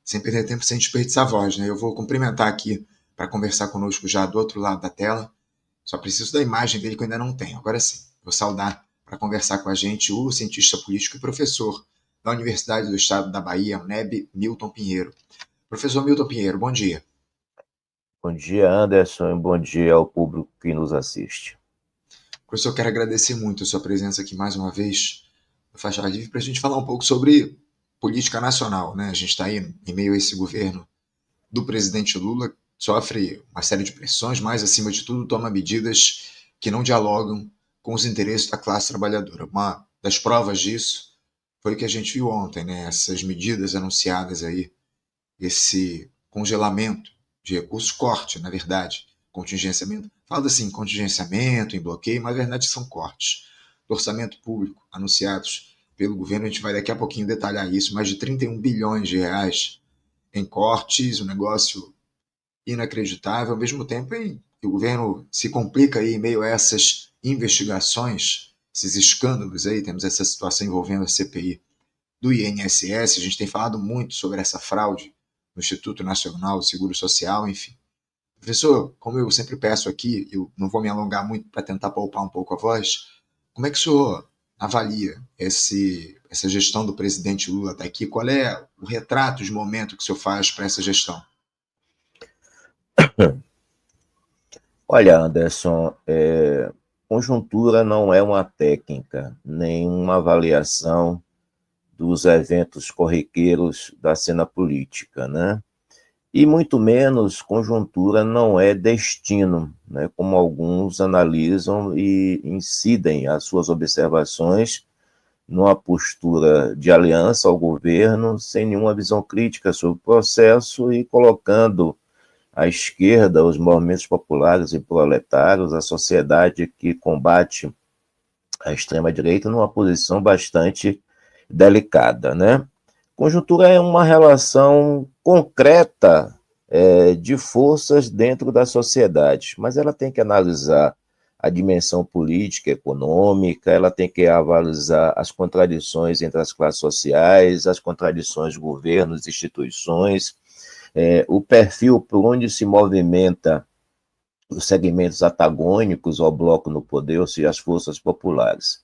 sem perder tempo, sem desperdiçar a voz, né? Eu vou cumprimentar aqui para conversar conosco já do outro lado da tela. Só preciso da imagem dele que eu ainda não tenho. Agora sim, vou saudar para conversar com a gente o cientista político e professor da Universidade do Estado da Bahia, UNEB, Milton Pinheiro. Professor Milton Pinheiro, bom dia. Bom dia, Anderson, e bom dia ao público que nos assiste. Professor, eu quero agradecer muito a sua presença aqui mais uma vez no Faixa Livre para a gente falar um pouco sobre política nacional, né? A gente está aí em meio a esse governo do presidente Lula, sofre uma série de pressões, mas, acima de tudo, toma medidas que não dialogam com os interesses da classe trabalhadora. Uma das provas disso foi o que a gente viu ontem, né? Essas medidas anunciadas aí, esse congelamento de recursos, corte, na verdade, contingenciamento. Fala assim, contingenciamento, em bloqueio, mas na verdade são cortes. Do orçamento público anunciados pelo governo, a gente vai daqui a pouquinho detalhar isso, mais de 31 bilhões de reais em cortes, um negócio inacreditável, ao mesmo tempo em que o governo se complica aí em meio a essas investigações, esses escândalos aí, temos essa situação envolvendo a CPI do INSS, a gente tem falado muito sobre essa fraude no Instituto Nacional do Seguro Social, enfim. Professor, como eu sempre peço aqui, eu não vou me alongar muito para tentar poupar um pouco a voz, como é que o senhor avalia essa gestão do presidente Lula até aqui? Qual é o retrato de momento que o senhor faz para essa gestão? Olha, Anderson, conjuntura não é uma técnica, nem uma avaliação dos eventos corriqueiros da cena política, né? E muito menos conjuntura não é destino, né? Como alguns analisam e incidem as suas observações numa postura de aliança ao governo, sem nenhuma visão crítica sobre o processo e colocando a esquerda, os movimentos populares e proletários, a sociedade que combate a extrema-direita numa posição bastante delicada, né? Conjuntura é uma relação concreta de forças dentro da sociedade, mas ela tem que analisar a dimensão política, econômica, ela tem que avalizar as contradições entre as classes sociais, as contradições de governos, instituições, o perfil por onde se movimenta os segmentos antagônicos ao bloco no poder, ou seja, as forças populares.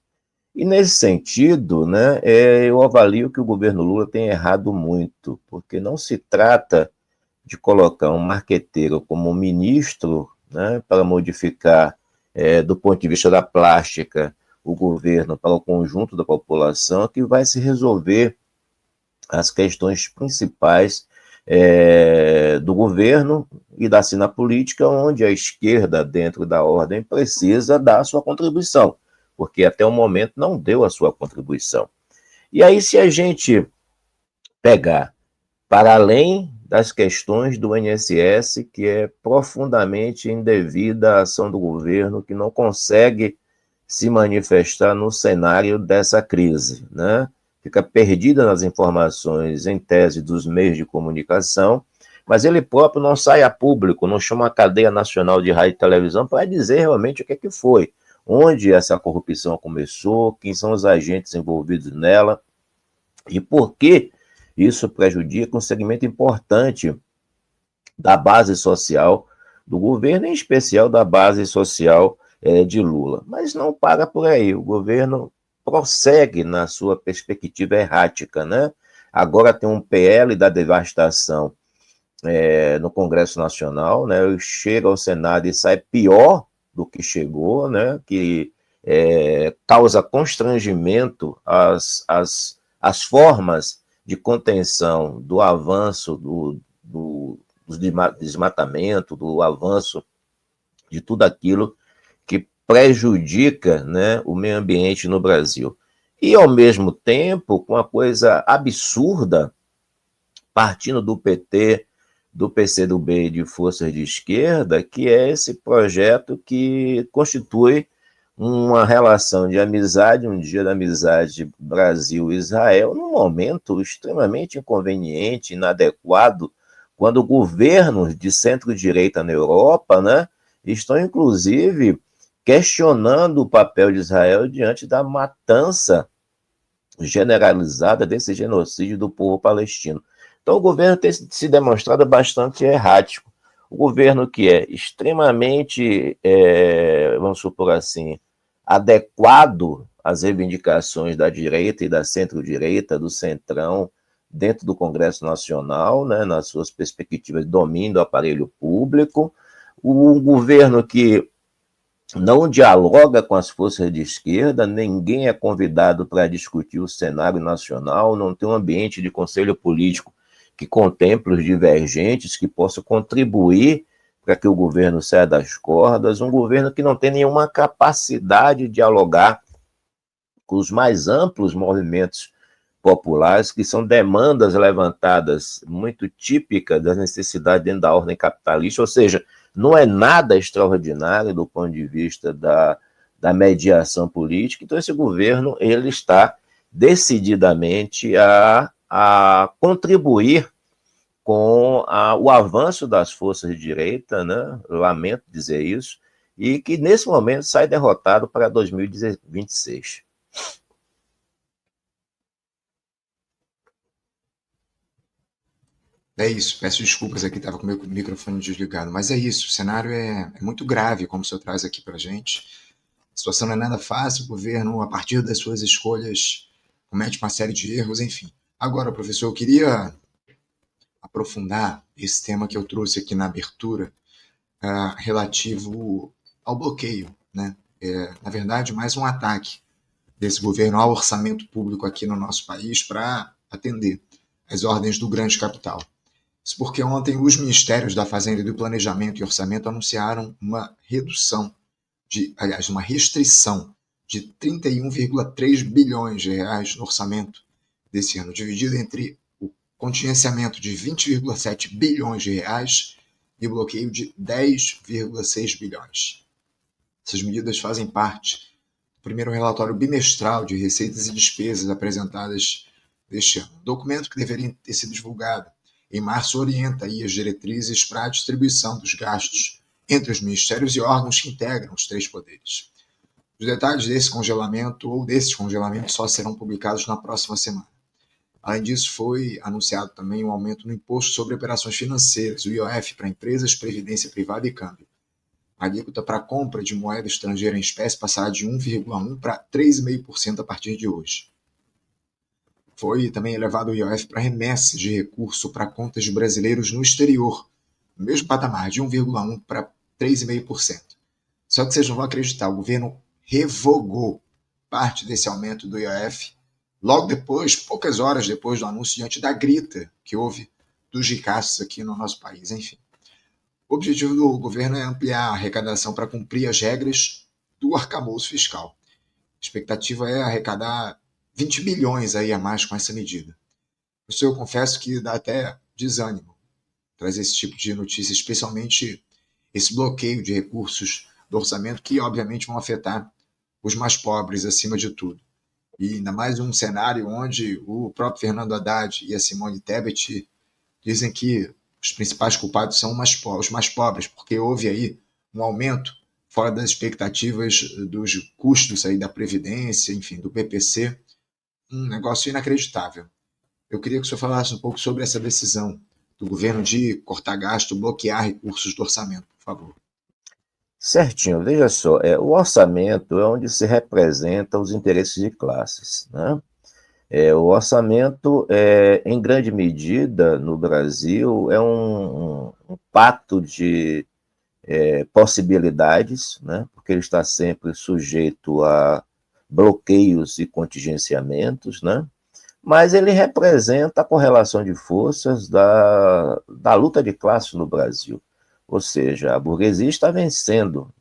E nesse sentido, né, eu avalio que o governo Lula tem errado muito, porque não se trata de colocar um marqueteiro como ministro, né, para modificar, do ponto de vista da plástica, o governo para o conjunto da população, que vai se resolver as questões principais do governo e da cena política, onde a esquerda, dentro da ordem, precisa dar a sua contribuição, porque até o momento não deu a sua contribuição. E aí, se a gente pegar para além das questões do INSS, que é profundamente indevida a ação do governo, que não consegue se manifestar no cenário dessa crise, né? Fica perdida nas informações, em tese, dos meios de comunicação, mas ele próprio não sai a público, não chama a cadeia nacional de rádio e televisão para dizer realmente o que é que foi, onde essa corrupção começou, quem são os agentes envolvidos nela e por que isso prejudica um segmento importante da base social do governo, em especial da base social de Lula. Mas não para por aí, o governo prossegue na sua perspectiva errática, né? Agora tem um PL da devastação no Congresso Nacional, né? Chega ao Senado e sai pior do que chegou, né? Que causa constrangimento às formas de contenção do avanço do desmatamento, do avanço de tudo aquilo que prejudica, né, o meio ambiente no Brasil. E, ao mesmo tempo, com uma coisa absurda, partindo do PT, do PCdoB e de forças de esquerda, que é esse projeto que constitui uma relação de amizade, um dia da amizade Brasil-Israel, num momento extremamente inconveniente, inadequado, quando governos de centro-direita na Europa, né, estão, inclusive, questionando o papel de Israel diante da matança generalizada desse genocídio do povo palestino. Então, o governo tem se demonstrado bastante errático. O governo que é extremamente, vamos supor assim, adequado às reivindicações da direita e da centro-direita, do centrão, dentro do Congresso Nacional, né, nas suas perspectivas de domínio do aparelho público, o governo que não dialoga com as forças de esquerda, ninguém é convidado para discutir o cenário nacional, não tem um ambiente de conselho político que contemple os divergentes, que possa contribuir para que o governo saia das cordas, um governo que não tem nenhuma capacidade de dialogar com os mais amplos movimentos populares, que são demandas levantadas muito típicas das necessidades dentro da ordem capitalista, ou seja, não é nada extraordinário do ponto de vista da mediação política. Então, esse governo ele está decididamente a contribuir com o avanço das forças de direita, né? Lamento dizer isso, e que nesse momento sai derrotado para 2026. É isso, peço desculpas aqui, estava com o meu microfone desligado, mas é isso, o cenário é muito grave, como o senhor traz aqui para a gente. A situação não é nada fácil, o governo, a partir das suas escolhas, comete uma série de erros, enfim. Agora, professor, eu queria aprofundar esse tema que eu trouxe aqui na abertura, relativo ao bloqueio, né? Na verdade, mais um ataque desse governo ao orçamento público aqui no nosso país para atender às ordens do grande capital. Isso porque ontem os ministérios da Fazenda e do Planejamento e Orçamento anunciaram uma redução, aliás, uma restrição de 31,3 bilhões de reais no orçamento desse ano, dividido entre o contingenciamento de 20,7 bilhões de reais e o bloqueio de 10,6 bilhões. Essas medidas fazem parte do primeiro relatório bimestral de receitas e despesas apresentadas deste ano. O documento, que deveria ter sido divulgado em março, orienta aí as diretrizes para a distribuição dos gastos entre os ministérios e órgãos que integram os três poderes. Os detalhes desse congelamento ou desses congelamentos só serão publicados na próxima semana. Além disso, foi anunciado também um aumento no imposto sobre operações financeiras, o IOF, para empresas, previdência privada e câmbio. A alíquota para compra de moeda estrangeira em espécie passará de 1,1% para 3,5% a partir de hoje. Foi também elevado o IOF para remessas de recurso para contas de brasileiros no exterior, no mesmo patamar, de 1,1% para 3,5%. Só que vocês não vão acreditar, o governo revogou parte desse aumento do IOF logo depois, poucas horas depois do anúncio, diante da grita que houve dos ricaços aqui no nosso país. Enfim, o objetivo do governo é ampliar a arrecadação para cumprir as regras do arcabouço fiscal. A expectativa é arrecadar 20 bilhões aí a mais com essa medida. Isso eu confesso que dá até desânimo trazer esse tipo de notícia, especialmente esse bloqueio de recursos do orçamento que, obviamente, vão afetar os mais pobres acima de tudo. E ainda mais um cenário onde o próprio Fernando Haddad e a Simone Tebet dizem que os principais culpados são os mais pobres, porque houve aí um aumento fora das expectativas dos custos aí da Previdência, enfim, do PPC, um negócio inacreditável. Eu queria que o senhor falasse um pouco sobre essa decisão do governo de cortar gasto, bloquear recursos do orçamento, por favor. Certinho, veja só, o orçamento é onde se representa os interesses de classes, né? O orçamento, em grande medida, no Brasil, é um pacto de possibilidades, né? Porque ele está sempre sujeito a bloqueios e contingenciamentos, né? Mas ele representa a correlação de forças da luta de classes no Brasil. Ou seja, a burguesia está vencendo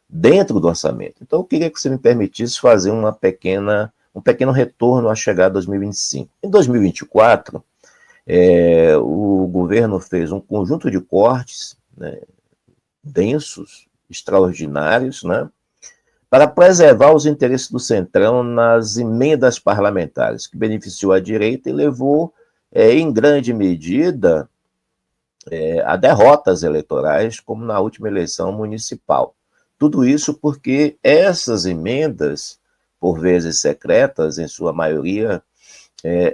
dentro do orçamento. Então, eu queria que você me permitisse fazer um pequeno retorno à chegada de 2025. Em 2024, o governo fez um conjunto de cortes, né, densos, extraordinários, né, para preservar os interesses do Centrão nas emendas parlamentares, que beneficiou a direita e levou, em grande medida, a derrotas eleitorais, como na última eleição municipal. Tudo isso porque essas emendas, por vezes secretas, em sua maioria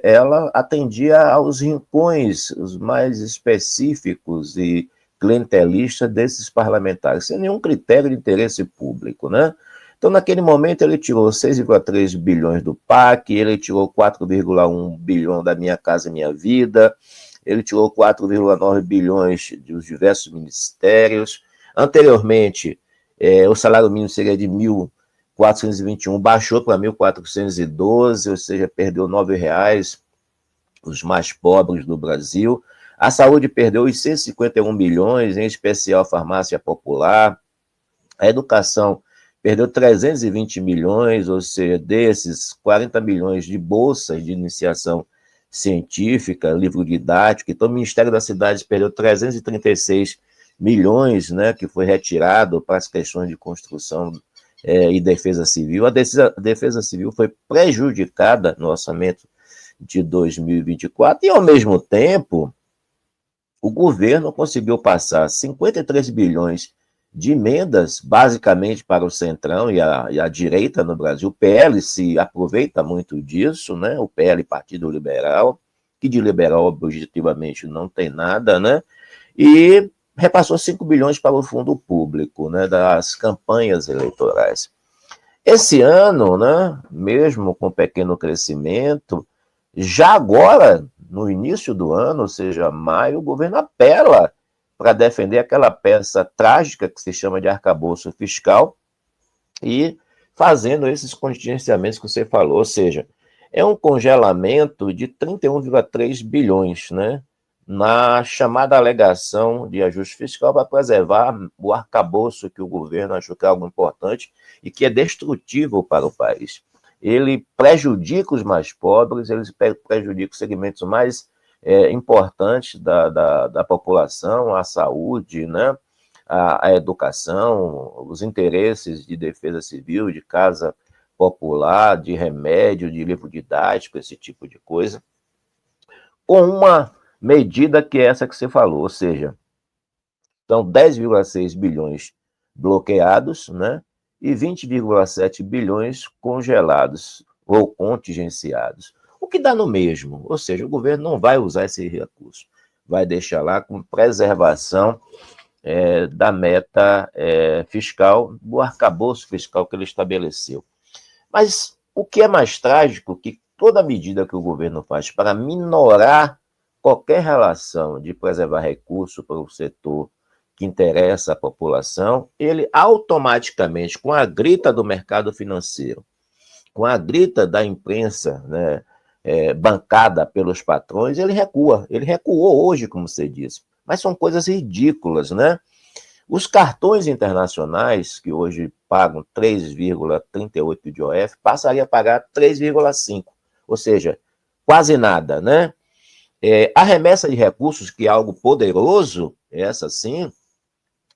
ela atendia aos rincões os mais específicos e clientelistas desses parlamentares, sem nenhum critério de interesse público, né? Então, naquele momento, ele tirou 6,3 bilhões do PAC, ele tirou 4,1 bilhão da Minha Casa Minha Vida, ele tirou 4,9 bilhões dos diversos ministérios. Anteriormente, o salário mínimo seria de 1.421, baixou para 1.412, ou seja, perdeu R$ 9, os mais pobres do Brasil. A saúde perdeu os 151 bilhões, em especial a farmácia popular. A educação perdeu 320 milhões, ou seja, desses 40 milhões de bolsas de iniciação científica, livro didático. Então, o Ministério das Cidades perdeu 336 milhões, né, que foi retirado para as questões de construção e defesa civil. A defesa civil foi prejudicada no orçamento de 2024 e, ao mesmo tempo, o governo conseguiu passar 53 bilhões de emendas, basicamente para o Centrão e a direita no Brasil. O PL se aproveita muito disso, né? O PL, Partido Liberal, que de liberal objetivamente não tem nada, né? E repassou 5 bilhões para o fundo público, né, das campanhas eleitorais. Esse ano, né, mesmo com pequeno crescimento, já agora, no início do ano, ou seja, maio, o governo apela para defender aquela peça trágica que se chama de arcabouço fiscal e fazendo esses contingenciamentos que você falou, ou seja, é um congelamento de 31,3 bilhões, né, na chamada alegação de ajuste fiscal para preservar o arcabouço que o governo achou que é algo importante e que é destrutivo para o país. Ele prejudica os mais pobres, ele prejudica os segmentos mais importantes da população, a saúde, né, a educação, os interesses de defesa civil, de casa popular, de remédio, de livro didático, esse tipo de coisa, com uma medida que é essa que você falou, ou seja, são 10,6 bilhões bloqueados, né, e 20,7 bilhões congelados ou contingenciados, o que dá no mesmo, ou seja, o governo não vai usar esse recurso, vai deixar lá com preservação da meta fiscal, do arcabouço fiscal que ele estabeleceu. Mas o que é mais trágico é que toda medida que o governo faz para minorar qualquer relação de preservar recurso para o setor que interessa à população, ele automaticamente, com a grita do mercado financeiro, com a grita da imprensa, né, bancada pelos patrões, ele recua. Ele recuou hoje, como você disse. Mas são coisas ridículas, né? Os cartões internacionais, que hoje pagam 3,38 de OF, passaria a pagar 3,5, ou seja, quase nada, né? A remessa de recursos, que é algo poderoso, essa sim,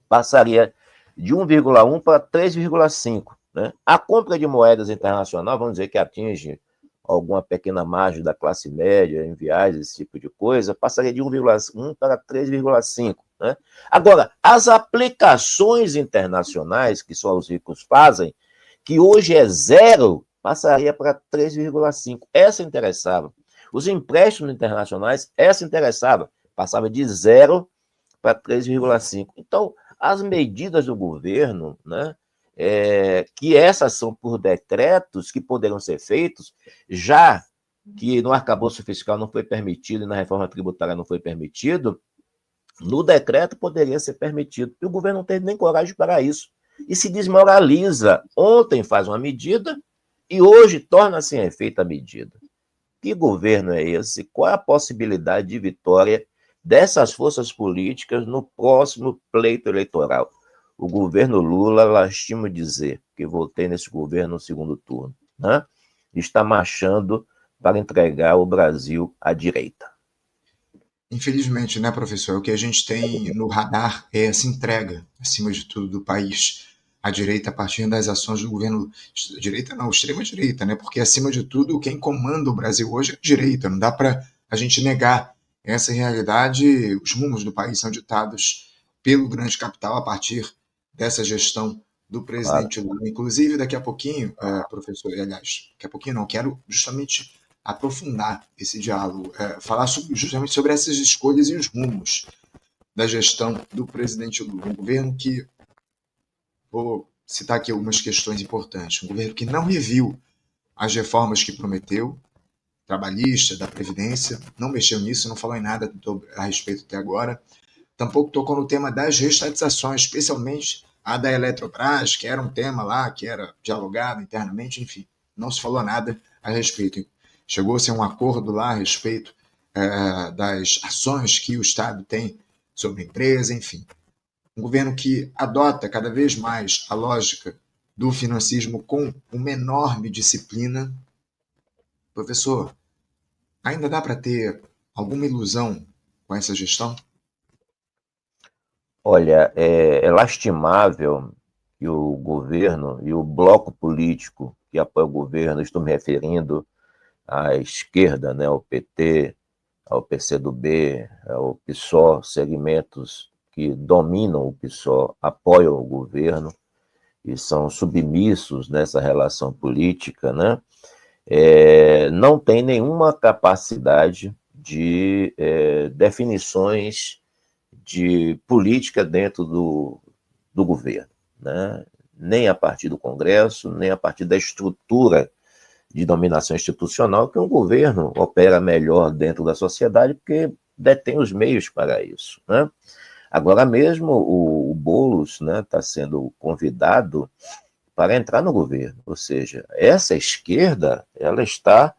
passaria de 1,1 para 3,5. Né? A compra de moedas internacional, vamos dizer que atinge alguma pequena margem da classe média, em viagens, esse tipo de coisa, passaria de 1,1 para 3,5. Né? Agora, as aplicações internacionais que só os ricos fazem, que hoje é zero, passaria para 3,5. Essa interessava. Os empréstimos internacionais, essa interessava. Passava de zero para 3,5. Então, as medidas do governo, né, que essas são por decretos que poderão ser feitos, já que no arcabouço fiscal não foi permitido e na reforma tributária não foi permitido, no decreto poderia ser permitido. E o governo não teve nem coragem para isso. E se desmoraliza. Ontem faz uma medida e hoje torna sem efeito a medida. Que governo é esse? Qual é a possibilidade de vitória dessas forças políticas no próximo pleito eleitoral? O governo Lula, lastimo dizer, que votei nesse governo no segundo turno, né, está marchando para entregar o Brasil à direita. Infelizmente, né, professor? O que a gente tem no radar é essa entrega, acima de tudo, do país à direita a partir das ações do governo. Direita não, extrema-direita, né? Porque, acima de tudo, quem comanda o Brasil hoje é a direita. Não dá para a gente negar essa realidade. Os rumos do país são ditados pelo grande capital a partir dessa gestão do Claro. presidente Lula. Inclusive, daqui a pouquinho, professor, aliás, daqui a pouquinho não, quero justamente aprofundar esse diálogo, falar justamente sobre essas escolhas e os rumos da gestão do presidente Lula. Um governo que, vou citar aqui algumas questões importantes, um governo que não reviu as reformas que prometeu, trabalhista, da Previdência, não mexeu nisso, não falou em nada a respeito até agora, tampouco tocou no tema das reestatizações, especialmente a da Eletrobras, que era um tema lá, que era dialogado internamente, enfim, não se falou nada a respeito. Chegou-se a um acordo lá a respeito das ações que o Estado tem sobre a empresa, enfim. Um governo que adota cada vez mais a lógica do financismo com uma enorme disciplina. Professor, ainda dá para ter alguma ilusão com essa gestão? Olha, é lastimável que o governo e o bloco político que apoia o governo, estou me referindo à esquerda, né, ao PT, ao PCdoB, ao PSOL, segmentos que dominam o PSOL, apoiam o governo e são submissos nessa relação política, né? Não tem nenhuma capacidade de definições de política dentro do governo, né? Nem a partir do Congresso, nem a partir da estrutura de dominação institucional, que um governo opera melhor dentro da sociedade porque detém os meios para isso, né? Agora mesmo o Boulos, né, está sendo convidado para entrar no governo, ou seja, essa esquerda ela está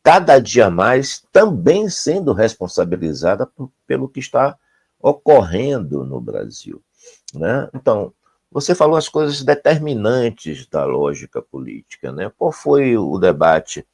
cada dia mais também sendo responsabilizada pelo que está ocorrendo no Brasil, né? Então, você falou as coisas determinantes da lógica política, né? Qual foi o debate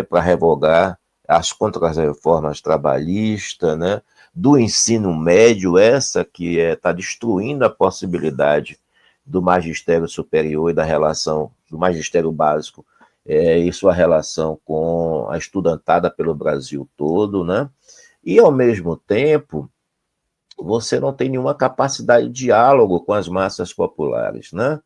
para revogar as contra-reformas trabalhistas, né? Do ensino médio, essa que está destruindo a possibilidade do magistério superior e da relação do magistério básico e sua relação com a estudantada pelo Brasil todo, né? E, ao mesmo tempo, você não tem nenhuma capacidade de diálogo com as massas populares, né?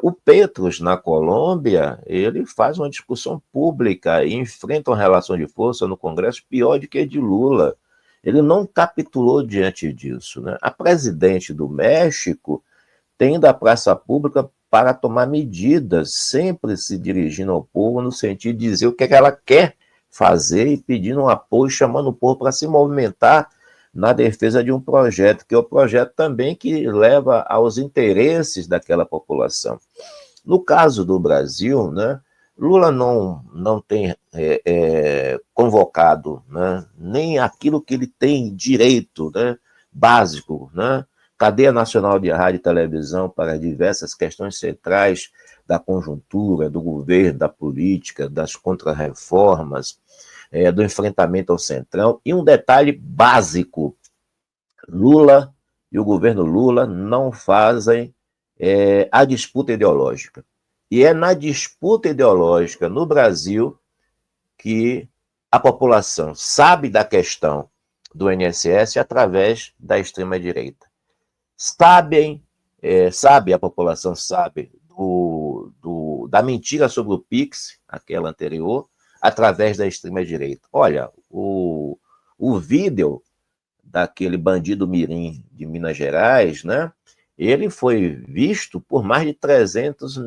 O Petros, na Colômbia, ele faz uma discussão pública e enfrenta uma relação de força no Congresso pior do que a de Lula. Ele não capitulou diante disso, né? A presidente do México tem ido à praça pública para tomar medidas, sempre se dirigindo ao povo no sentido de dizer o que é que ela quer fazer e pedindo um apoio, chamando o povo para se movimentar na defesa de um projeto, que é o projeto também que leva aos interesses daquela população. No caso do Brasil, né, Lula não tem convocado, né, nem aquilo que ele tem direito, né, básico, né, cadeia nacional de rádio e televisão para diversas questões centrais da conjuntura, do governo, da política, das contrarreformas, do enfrentamento ao Centrão. E um detalhe básico, Lula e o governo Lula não fazem a disputa ideológica. E é na disputa ideológica no Brasil que a população sabe da questão do INSS através da extrema-direita. A população sabe da mentira sobre o Pix, aquela anterior, através da extrema-direita. Olha, o vídeo daquele bandido mirim de Minas Gerais, né? Ele foi visto por mais de 300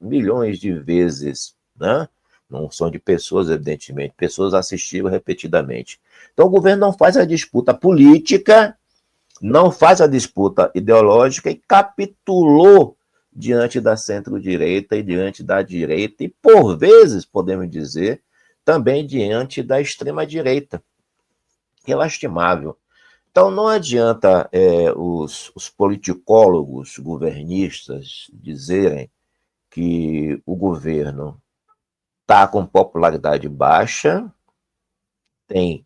milhões de vezes, né? Não são de pessoas, evidentemente, pessoas assistiram repetidamente. Então o governo não faz a disputa política, não faz a disputa ideológica e capitulou diante da centro-direita e diante da direita e, por vezes, podemos dizer, também diante da extrema-direita, que é lastimável. Então, não adianta os politicólogos governistas dizerem que o governo está com popularidade baixa, tem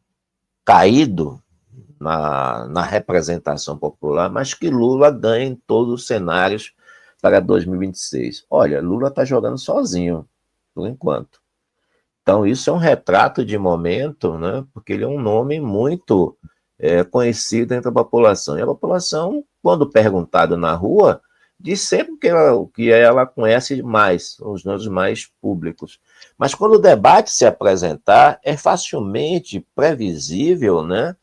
caído na representação popular, mas que Lula ganha em todos os cenários para 2026. Olha, Lula está jogando sozinho, por enquanto. Então, isso é um retrato de momento, né? Porque ele é um nome muito conhecido entre a população. E a população, quando perguntado na rua, de sempre que ela conhece mais, os nossos mais públicos. Mas quando o debate se apresentar, é facilmente previsível, né,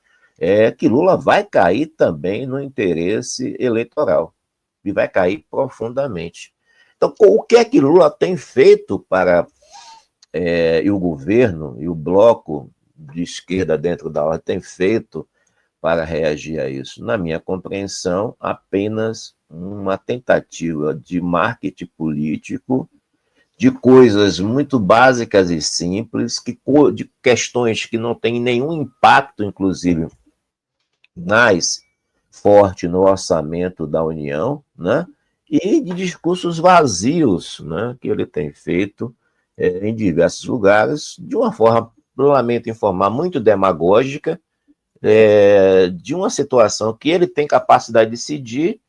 que Lula vai cair também no interesse eleitoral, e vai cair profundamente. Então, o que é que Lula tem feito para, e o governo e o bloco de esquerda dentro da ordem tem feito para reagir a isso? Na minha compreensão, apenas uma tentativa de marketing político de coisas muito básicas e simples, de questões que não têm nenhum impacto, inclusive, mais forte no orçamento da União, né? E de discursos vazios, né, que ele tem feito em diversos lugares, de uma forma, lamento informar, muito demagógica, de uma situação que ele tem capacidade de decidir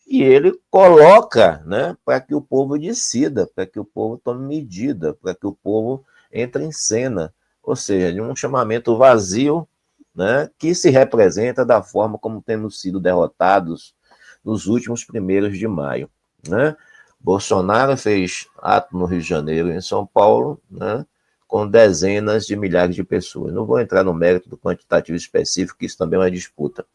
e ele coloca, né, para que o povo decida, para que o povo tome medida, para que o povo entre em cena. Ou seja, de um chamamento vazio, né, que se representa da forma como temos sido derrotados nos últimos 1º de maio. Né? Bolsonaro fez ato no Rio de Janeiro e em São Paulo, né, com dezenas de milhares de pessoas. Não vou entrar no mérito do quantitativo específico, que isso também é uma disputa.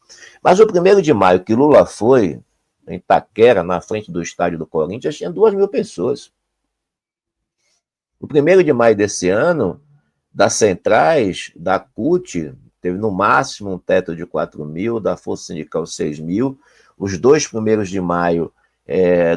Mas o 1º de maio que Lula foi, em Itaquera, na frente do estádio do Corinthians, tinha 2.000 pessoas. O 1º de maio desse ano, das centrais, da CUT, teve no máximo um teto de 4.000, da Força Sindical 6.000. Os 2 primeiros de maio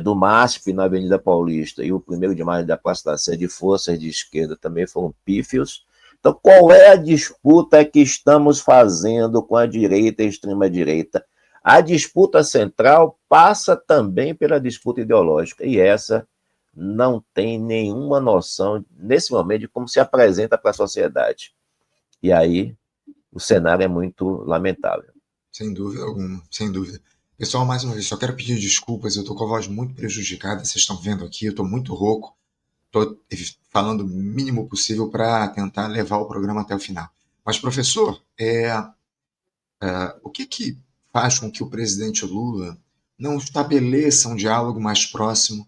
do MASP na Avenida Paulista e o 1º de maio da Praça da Sé de forças de esquerda também foram pífios. Então, qual é a disputa que estamos fazendo com a direita e a extrema-direita? A disputa central passa também pela disputa ideológica, e essa não tem nenhuma noção, nesse momento, de como se apresenta para a sociedade. E aí, o cenário é muito lamentável. Sem dúvida alguma, sem dúvida. Pessoal, mais uma vez, só quero pedir desculpas, eu estou com a voz muito prejudicada, vocês estão vendo aqui, eu estou muito rouco, estou falando o mínimo possível para tentar levar o programa até o final. Mas, professor, o que faz com que o presidente Lula não estabeleça um diálogo mais próximo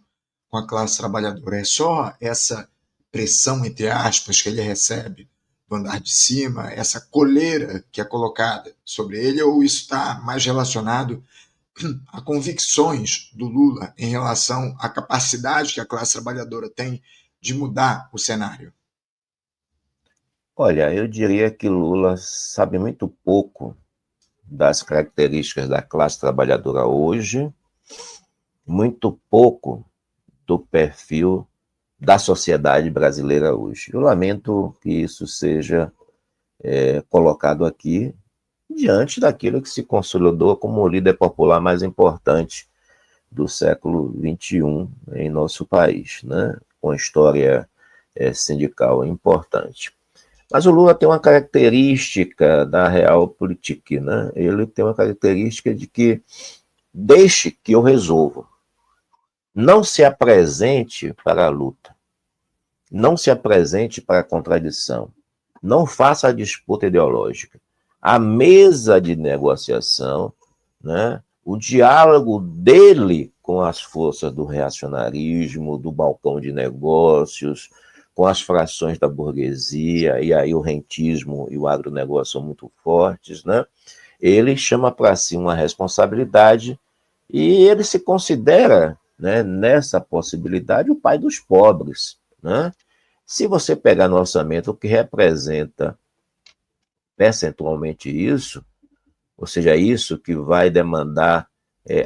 com a classe trabalhadora? É só essa pressão, entre aspas, que ele recebe do andar de cima, essa coleira que é colocada sobre ele, ou isso está mais relacionado a convicções do Lula em relação à capacidade que a classe trabalhadora tem de mudar o cenário? Olha, eu diria que Lula sabe muito pouco das características da classe trabalhadora hoje, muito pouco do perfil da sociedade brasileira hoje. Eu lamento que isso seja colocado aqui diante daquilo que se consolidou como o líder popular mais importante do século XXI em nosso país, né? Com história sindical importante. Mas o Lula tem uma característica da realpolitik, né? Ele tem uma característica de que deixe que eu resolvo. Não se apresente para a luta. Não se apresente para a contradição. Não faça a disputa ideológica. A mesa de negociação, né? O diálogo dele com as forças do reacionarismo, do balcão de negócios, com as frações da burguesia, e aí o rentismo e o agronegócio são muito fortes, né? Ele chama para si uma responsabilidade e ele se considera, né, nessa possibilidade, o pai dos pobres, né? Se você pegar no orçamento o que representa percentualmente isso, ou seja, isso que vai demandar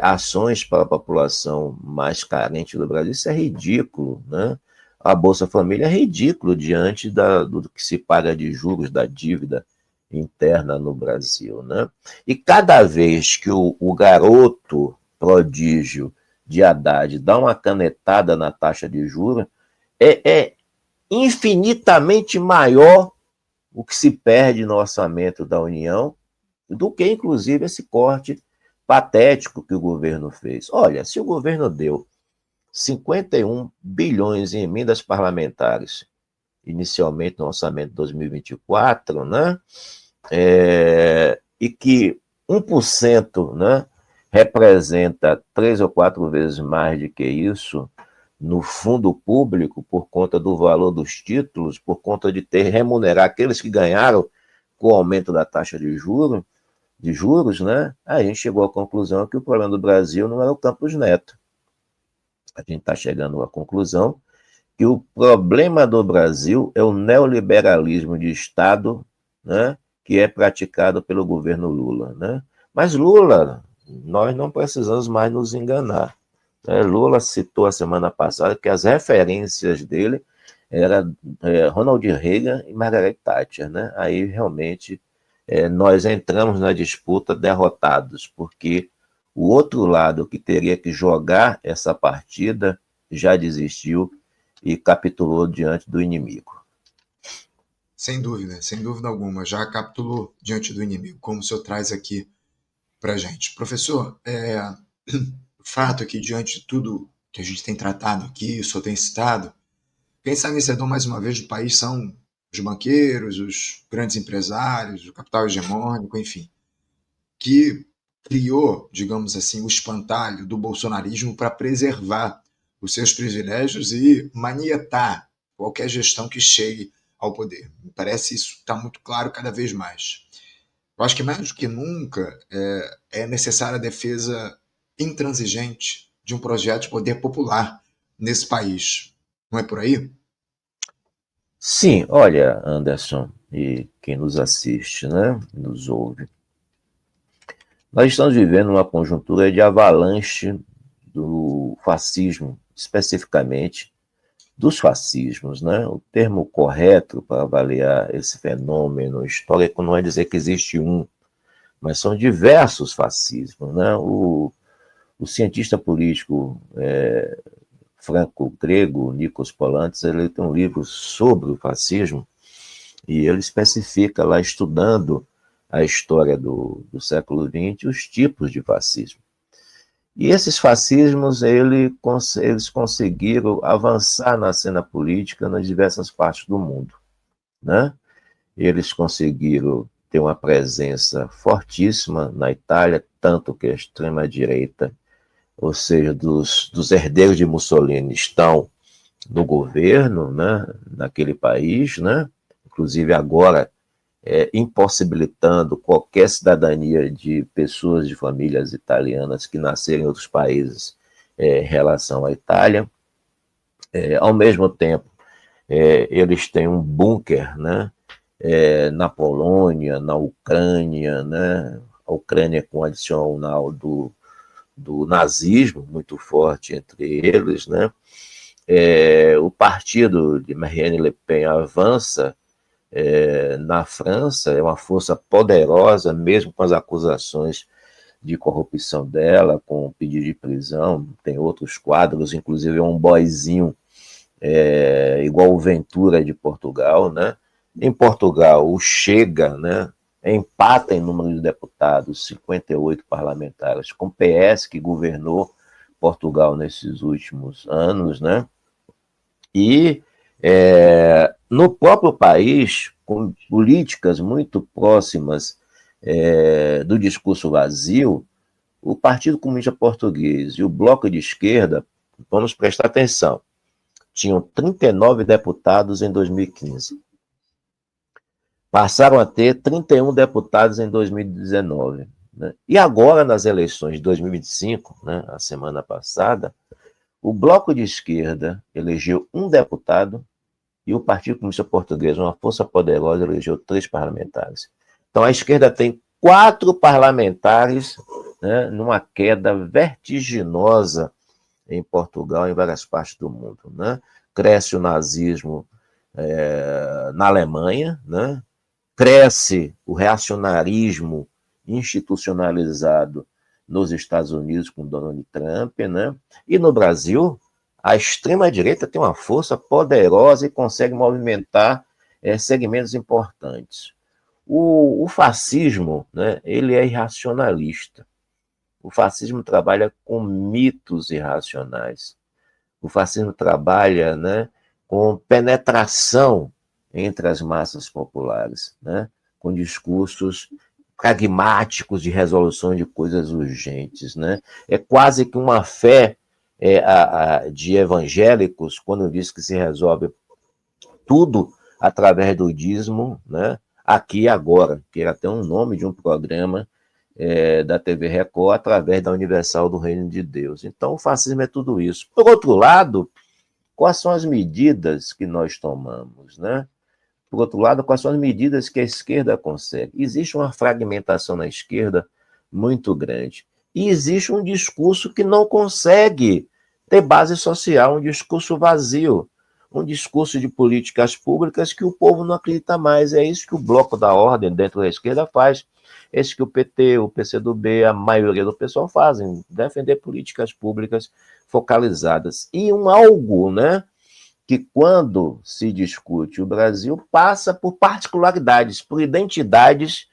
ações para a população mais carente do Brasil, isso é ridículo, né? A Bolsa Família é ridículo diante do que se paga de juros da dívida interna no Brasil, né? E cada vez que o garoto prodígio de Haddad dá uma canetada na taxa de juros, é infinitamente maior o que se perde no orçamento da União do que, inclusive, esse corte patético que o governo fez. Olha, se o governo deu 51 bilhões em emendas parlamentares, inicialmente no orçamento de 2024, né? E que 1%, né, representa 3 ou 4 vezes mais do que isso no fundo público, por conta do valor dos títulos, por conta de ter remunerar aqueles que ganharam com o aumento da taxa de juros, né? A gente chegou à conclusão que o problema do Brasil não era o Campos Neto. A gente está chegando à conclusão que o problema do Brasil é o neoliberalismo de Estado, né, que é praticado pelo governo Lula. Né? Mas Lula, nós não precisamos mais nos enganar. Né? Lula citou a semana passada que as referências dele eram Ronald Reagan e Margaret Thatcher. Né? Aí realmente nós entramos na disputa derrotados, porque o outro lado que teria que jogar essa partida já desistiu e capitulou diante do inimigo. Sem dúvida alguma, já capitulou diante do inimigo, como o senhor traz aqui para a gente. Professor, o fato é que diante de tudo que a gente tem tratado aqui, o senhor tem citado, quem sai vencedor mais uma vez do país são os banqueiros, os grandes empresários, o capital hegemônico, enfim, que criou, digamos assim, o espantalho do bolsonarismo para preservar os seus privilégios e manietar qualquer gestão que chegue ao poder. Me parece isso está muito claro cada vez mais. Eu acho que mais do que nunca é necessária a defesa intransigente de um projeto de poder popular nesse país. Não é por aí? Sim, olha, Anderson, e quem nos assiste, né, nos ouve, nós estamos vivendo uma conjuntura de avalanche do fascismo, especificamente dos fascismos, né? O termo correto para avaliar esse fenômeno histórico não é dizer que existe um, mas são diversos fascismos, né? O cientista político franco-grego Nikos Polantzis, ele tem um livro sobre o fascismo e ele especifica lá, estudando a história do século XX, os tipos de fascismo. E esses fascismos, eles conseguiram avançar na cena política nas diversas partes do mundo. Né? Eles conseguiram ter uma presença fortíssima na Itália, tanto que a extrema-direita, ou seja, dos herdeiros de Mussolini, estão no governo, né, naquele país, né, inclusive agora impossibilitando qualquer cidadania de pessoas de famílias italianas que nasceram em outros países em relação à Itália. Ao mesmo tempo, eles têm um bunker, né, na Polônia, na Ucrânia, né, a Ucrânia com adicional do nazismo muito forte entre eles, né? O partido de Marine Le Pen avança na França, é uma força poderosa, mesmo com as acusações de corrupção dela, com pedido de prisão, tem outros quadros, inclusive um boyzinho igual o Ventura de Portugal, né? Em Portugal, o Chega, né, empata em número de deputados, 58 parlamentares, com o PS, que governou Portugal nesses últimos anos, né? E no próprio país, com políticas muito próximas do discurso vazio, o Partido Comunista Português e o Bloco de Esquerda, vamos prestar atenção, tinham 39 deputados em 2015. Passaram a ter 31 deputados em 2019. Né? E agora, nas eleições de 2025, né, a semana passada, o Bloco de Esquerda elegeu um deputado e o Partido Comunista Português, uma força poderosa, elegeu 3 parlamentares. Então, a esquerda tem 4 parlamentares, né, numa queda vertiginosa em Portugal e em várias partes do mundo. Né? Cresce o nazismo na Alemanha, né? Cresce o reacionarismo institucionalizado nos Estados Unidos com Donald Trump, né? E no Brasil, a extrema-direita tem uma força poderosa e consegue movimentar segmentos importantes. O fascismo, né, ele é irracionalista. O fascismo trabalha com mitos irracionais. O fascismo trabalha, né, com penetração entre as massas populares, né, com discursos pragmáticos de resolução de coisas urgentes, né? É quase que uma fé de evangélicos, quando diz que se resolve tudo através do dízimo, né? Aqui e agora, que era até um nome de um programa da TV Record, através da Universal do Reino de Deus. Então, o fascismo é tudo isso. Por outro lado, quais são as medidas que nós tomamos, né? Por outro lado, quais são as medidas que a esquerda consegue? Existe uma fragmentação na esquerda muito grande. E existe um discurso que não consegue ter base social, um discurso vazio, um discurso de políticas públicas que o povo não acredita mais. É isso que o Bloco da Ordem dentro da esquerda faz. É isso que o PT, o PCdoB, a maioria do pessoal fazem, defender políticas públicas focalizadas. E algo, né, que quando se discute o Brasil passa por particularidades, por identidades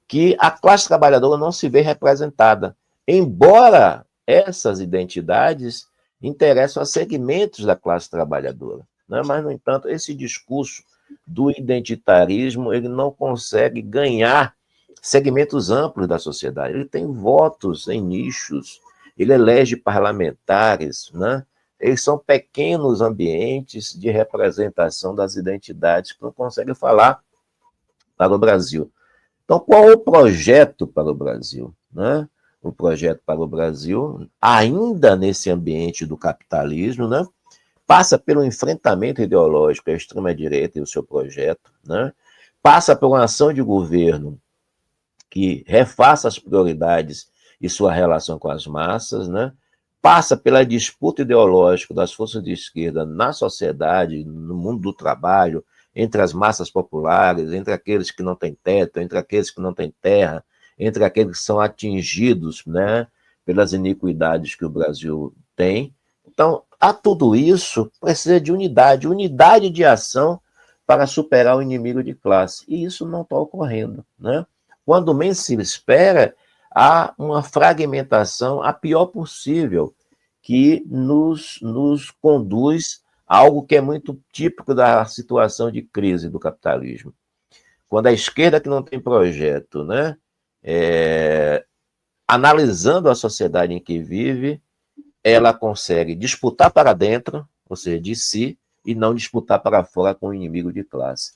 que a classe trabalhadora não se vê representada, embora essas identidades interessam a segmentos da classe trabalhadora, né? Mas, no entanto, esse discurso do identitarismo ele não consegue ganhar segmentos amplos da sociedade. Ele tem votos em nichos, ele elege parlamentares, né? Eles são pequenos ambientes de representação das identidades que não conseguem falar para o Brasil. Então, qual é o projeto para o Brasil, né? O projeto para o Brasil, ainda nesse ambiente do capitalismo, né, passa pelo enfrentamento ideológico à extrema-direita e o seu projeto, né, passa por uma ação de governo que refaça as prioridades e sua relação com as massas, né, passa pela disputa ideológica das forças de esquerda na sociedade, no mundo do trabalho, entre as massas populares, entre aqueles que não têm teto, entre aqueles que não têm terra, entre aqueles que são atingidos, né, pelas iniquidades que o Brasil tem. Então, a tudo isso precisa de unidade de ação para superar o inimigo de classe. E isso não está ocorrendo, né? Quando menos se espera, há uma fragmentação, a pior possível, que nos conduz a algo que é muito típico da situação de crise do capitalismo. Quando a esquerda que não tem projeto, né, analisando a sociedade em que vive, ela consegue disputar para dentro, ou seja, de si, e não disputar para fora com o inimigo de classe.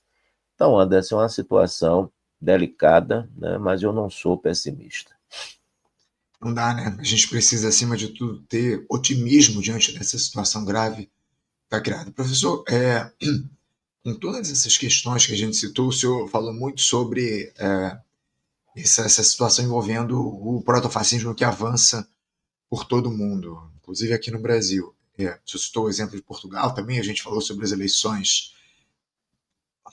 Então, Anderson, é uma situação delicada, né, mas eu não sou pessimista. Não dá, né? A gente precisa, acima de tudo, ter otimismo diante dessa situação grave que está criada. Professor, com todas essas questões que a gente citou, o senhor falou muito sobre essa situação envolvendo o protofascismo que avança por todo o mundo, inclusive aqui no Brasil. Você citou o exemplo de Portugal também, a gente falou sobre as eleições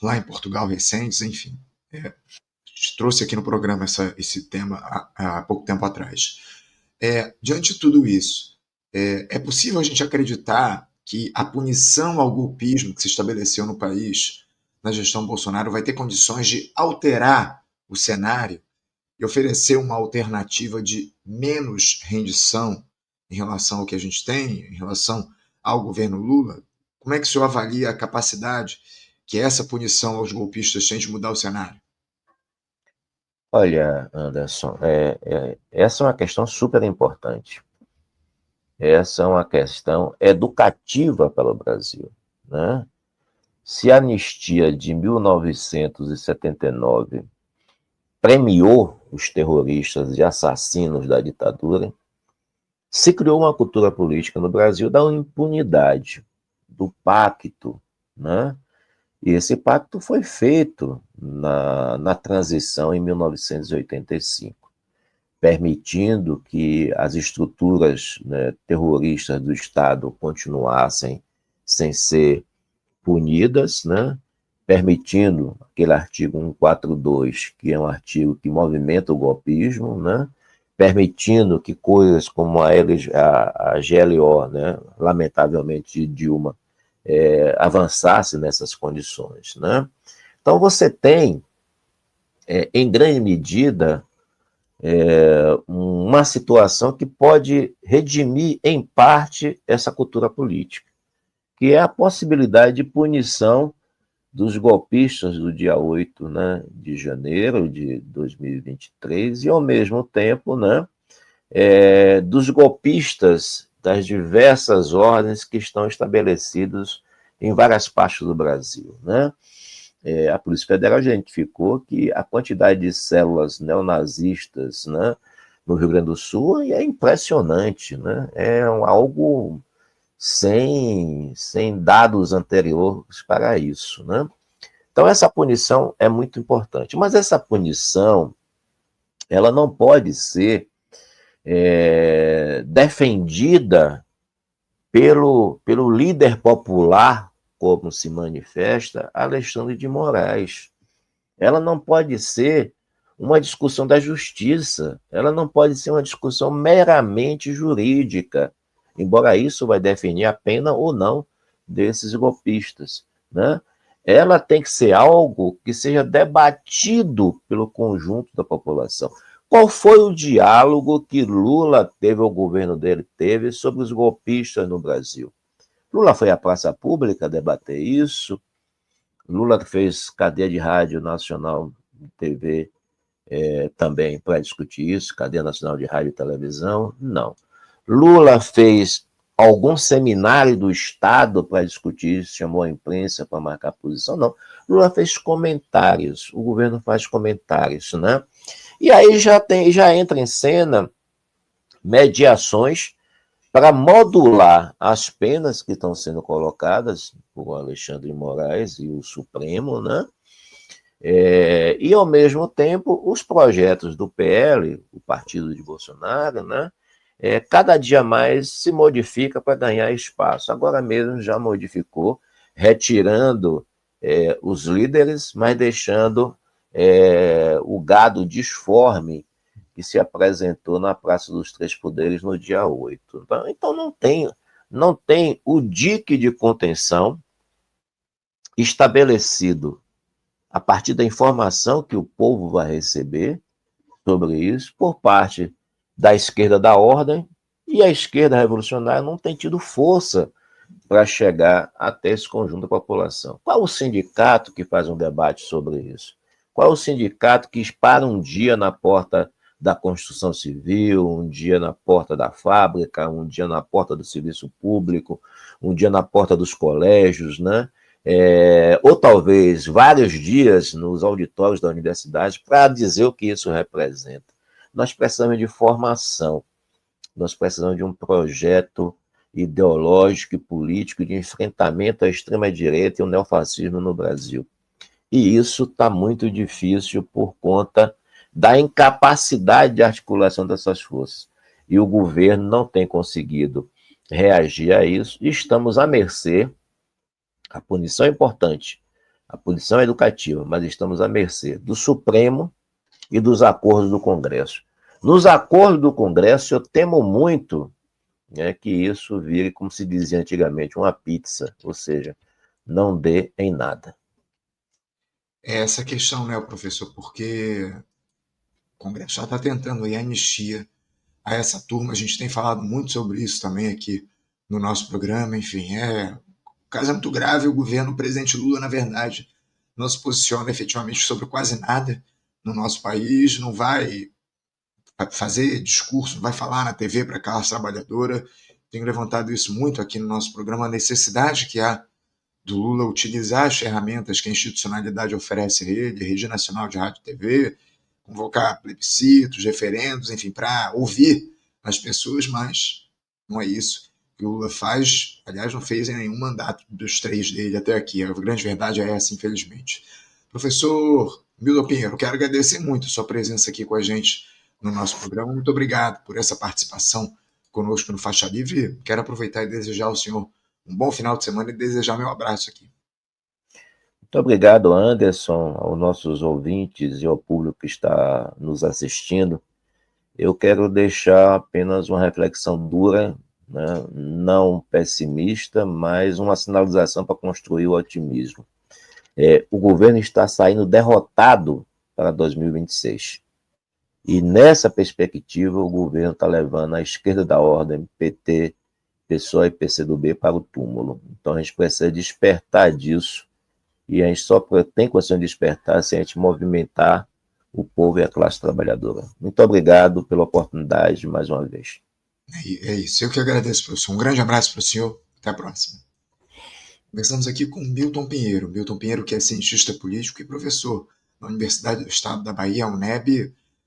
lá em Portugal recentes, enfim. A gente trouxe aqui no programa esse tema há pouco tempo atrás. Diante de tudo isso, é possível a gente acreditar que a punição ao golpismo que se estabeleceu no país na gestão Bolsonaro vai ter condições de alterar o cenário e oferecer uma alternativa de menos rendição em relação ao que a gente tem, em relação ao governo Lula? Como é que o senhor avalia a capacidade que essa punição aos golpistas tem de mudar o cenário? Olha, Anderson, essa é uma questão super importante. Essa é uma questão educativa para o Brasil, né? Se a anistia de 1979 premiou os terroristas e assassinos da ditadura, se criou uma cultura política no Brasil da impunidade, do pacto, né? E esse pacto foi feito na transição em 1985, permitindo que as estruturas, né, terroristas do Estado continuassem sem ser punidas, né? Permitindo aquele artigo 142, que é um artigo que movimenta o golpismo, né? Permitindo que coisas como a GLO, né, lamentavelmente de Dilma, avançasse nessas condições, né? Então você tem, em grande medida, uma situação que pode redimir, em parte, essa cultura política, que é a possibilidade de punição dos golpistas do dia 8, né, de janeiro de 2023 e, ao mesmo tempo, né, dos golpistas das diversas ordens que estão estabelecidos em várias partes do Brasil, né? A Polícia Federal já identificou que a quantidade de células neonazistas, né, no Rio Grande do Sul é impressionante, né? É algo sem dados anteriores para isso, né? Então, essa punição é muito importante. Mas essa punição, ela não pode ser defendida pelo líder popular, como se manifesta Alexandre de Moraes. Ela não pode ser uma discussão da justiça, ela não pode ser uma discussão meramente jurídica, embora isso vai definir a pena ou não desses golpistas, né? Ela tem que ser algo que seja debatido pelo conjunto da população. Qual foi o diálogo que Lula teve, o governo dele teve, sobre os golpistas no Brasil? Lula foi à praça pública debater isso, Lula fez cadeia de rádio nacional, TV, também para discutir isso, cadeia nacional de rádio e televisão, não. Lula fez algum seminário do Estado para discutir isso, chamou a imprensa para marcar posição, não. Lula fez comentários, o governo faz comentários, né? E aí já entra em cena mediações para modular as penas que estão sendo colocadas por Alexandre de Moraes e o Supremo, né? E, ao mesmo tempo, os projetos do PL, o partido de Bolsonaro, né? Cada dia mais se modifica para ganhar espaço. Agora mesmo já modificou, retirando os líderes, mas deixando o gado disforme que se apresentou na Praça dos Três Poderes no dia 8. Então não tem o dique de contenção estabelecido a partir da informação que o povo vai receber sobre isso por parte da esquerda da ordem, e a esquerda revolucionária não tem tido força para chegar até esse conjunto da população. Qual o sindicato que faz um debate sobre isso? Qual o sindicato que para um dia na porta da construção civil, um dia na porta da fábrica, um dia na porta do serviço público, um dia na porta dos colégios, né? Ou talvez vários dias nos auditórios da universidade para dizer o que isso representa. Nós precisamos de formação, nós precisamos de um projeto ideológico e político de enfrentamento à extrema-direita e ao neofascismo no Brasil. E isso está muito difícil por conta da incapacidade de articulação dessas forças. E o governo não tem conseguido reagir a isso. Estamos à mercê. A punição é importante, a punição é educativa, mas estamos à mercê do Supremo e dos acordos do Congresso. Nos acordos do Congresso, eu temo muito, né, que isso vire, como se dizia antigamente, uma pizza, ou seja, não dê em nada. É essa questão, né, professor, porque o Congresso já está tentando aí a anistia a essa turma. A gente tem falado muito sobre isso também aqui no nosso programa. Enfim, o caso é muito grave. O governo, o presidente Lula, na verdade, não se posiciona efetivamente sobre quase nada no nosso país, não vai fazer discurso, não vai falar na TV para a classe trabalhadora. Tenho levantado isso muito aqui no nosso programa, a necessidade que há do Lula utilizar as ferramentas que a institucionalidade oferece a ele, Rede Nacional de Rádio e TV, convocar plebiscitos, referendos, enfim, para ouvir as pessoas, mas não é isso que o Lula faz. Aliás, não fez em nenhum mandato dos 3 dele até aqui. A grande verdade é essa, infelizmente. Professor Milton Pinheiro, quero agradecer muito a sua presença aqui com a gente no nosso programa. Muito obrigado por essa participação conosco no Faixa Livre. Quero aproveitar e desejar ao senhor um bom final de semana e desejar meu abraço aqui. Muito obrigado, Anderson, aos nossos ouvintes e ao público que está nos assistindo. Eu quero deixar apenas uma reflexão dura, né? Não pessimista, mas uma sinalização para construir o otimismo. O governo está saindo derrotado para 2026. E nessa perspectiva, o governo está levando a esquerda da ordem, PT, PSOL e PCdoB, para o túmulo. Então a gente precisa despertar disso E a gente só tem condição de despertar se a gente movimentar o povo e a classe trabalhadora. Muito obrigado pela oportunidade mais uma vez. É isso. Eu que agradeço, professor. Um grande abraço para o senhor. Até a próxima. Conversamos aqui com Milton Pinheiro. Milton Pinheiro, que é cientista político e professor na Universidade do Estado da Bahia, UNEB,